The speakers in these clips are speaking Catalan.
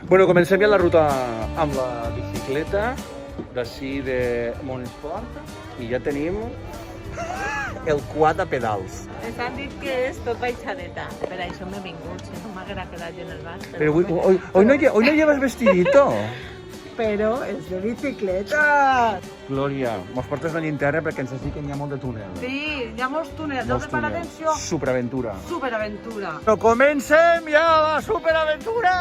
Bueno, comencem ja la ruta amb la bicicleta d'ací de Montesport i ja tenim el quad a pedals. Ens han dit que és tot baixadeta, per això m'he vingut, si no m'haguera quedat jo en el banc. Pero hoy no llevas vestidito. Però és de bicicleta. Glòria, mos portes la llinterna perquè ens has dit que hi ha molt de túnel. Sí, hi ha molts túnels, no prepara atenció. Superaventura. Superaventura. Però comencem ja la superaventura!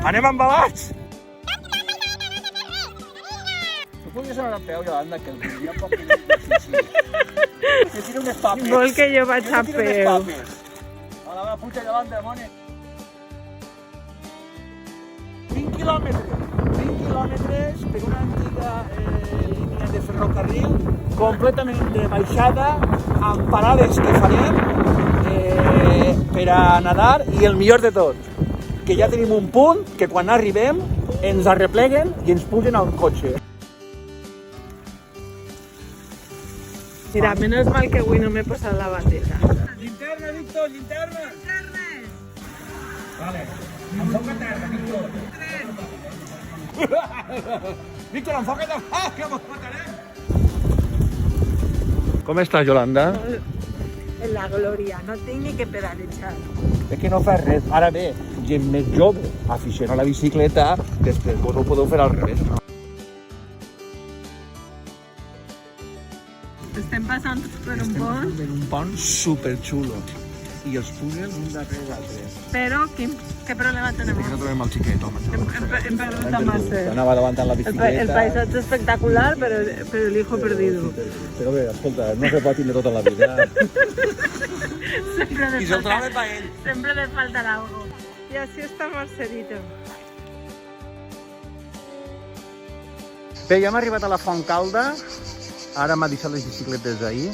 Anem embabats! Tu podries anar a peu, Yolanda, que el dia poc que tira unes papes. Vol que jo vaig a peu. Hola, va, puja, Yolanda, mone. 20 quilòmetres per una antiga línia de ferrocarril completament de baixada amb parades que farem per a nadar i el millor de tot, que ja tenim un punt que quan arribem ens arrepleguen i ens pugen al cotxe. Mira, menos mal que avui no m'he posat la bateta. Linterna, Víctor, linterna! Vale, enfoca't a terra, Víctor. Víctor, enfoca't a terra, que mos matarem! Com estàs, Yolanda? En la glòria, no tinc ni que pedalejar. És que no fas res. Ara bé, gent més jove, aficionada a la bicicleta, després vos ho podeu fer al revés, no? Estem passant per un pont, Per un pont superxulo. I els túnels un darrere l'altre. però què problema tenim? No trobem el xiquet, home. Hem perdut a massa. Anava davantant la El bicicleta. paisatge espectacular, però el hijo perdido. Però bé, escolta, no se pot tindre tota la vida. Sempre I se'l troba per ell. Sempre le falta algo. Y así está Marcelito. Bé, ja hem arribat a la Fontcalda. Ara m'ha deixat les bicicletes ahir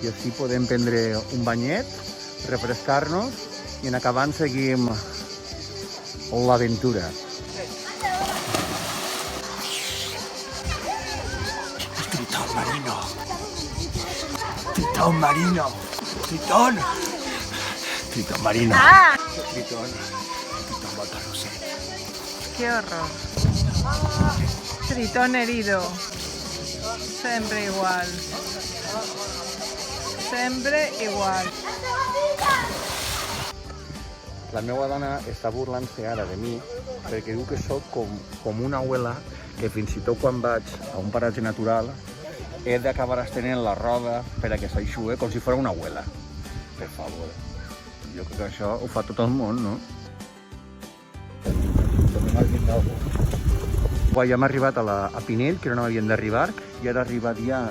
i així podem prendre un banyet, refrescar-nos i en acabant seguim l'aventura. Tritón marino. Tritón marino. Tritón. Tritón marino. ¡Ah! Tritón. Tritón botarrose. ¡Qué horror! Tritón herido. Sempre igual. Sempre igual. La meva dona està burlant-se ara de mi perquè diu que sóc com una abuela que fins i tot quan vaig a un paratge natural he d'acabar estenent la roda per a que s'aixugue com si fos una abuela. Per favor. Jo crec que això ho fa tot el món, no? Ja hem arribat a Pinell, que no havíem d'arribar, i ara ha arribat ja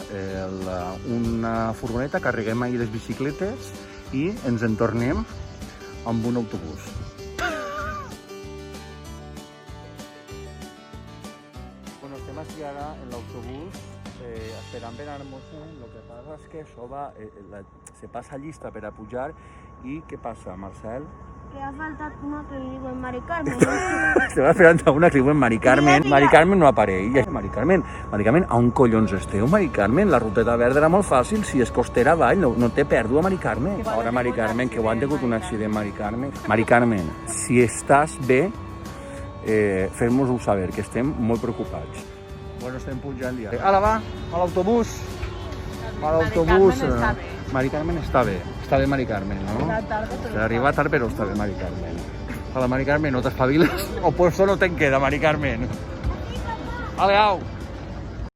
una furgoneta, carreguem ahir les bicicletes i ens en tornem amb un autobús. Bueno, estem aquí ara en l'autobús esperant per anar-nos-en. El que passa és que això va, se passa llista per a pujar i què passa, Marcel? Que ha faltat una que li diuen Mari Carmen. Estava esperant a una que li diuen Mari Carmen. Mari Carmen no apareix. Mari Carmen, a on collons esteu, Mari Carmen? La ruteta verda era molt fàcil, si és costera avall, no té pèrdua, Mari Carmen. Ara, Mari Carmen, que ho han tingut un accident, Mari Carmen. Mari Carmen, si estàs bé, fes-nos-ho saber, que estem molt preocupats. Bueno, estem pujant ja. Ara va, a l'autobús. A l'autobús. Mari Carmen està bé. Està bé Mari Carmen, no? Arriba tard, però està bé Mari Carmen. Hola, Mari Carmen, no t'espaviles? O puesto no te'n queda, Mari Carmen. Ale, au!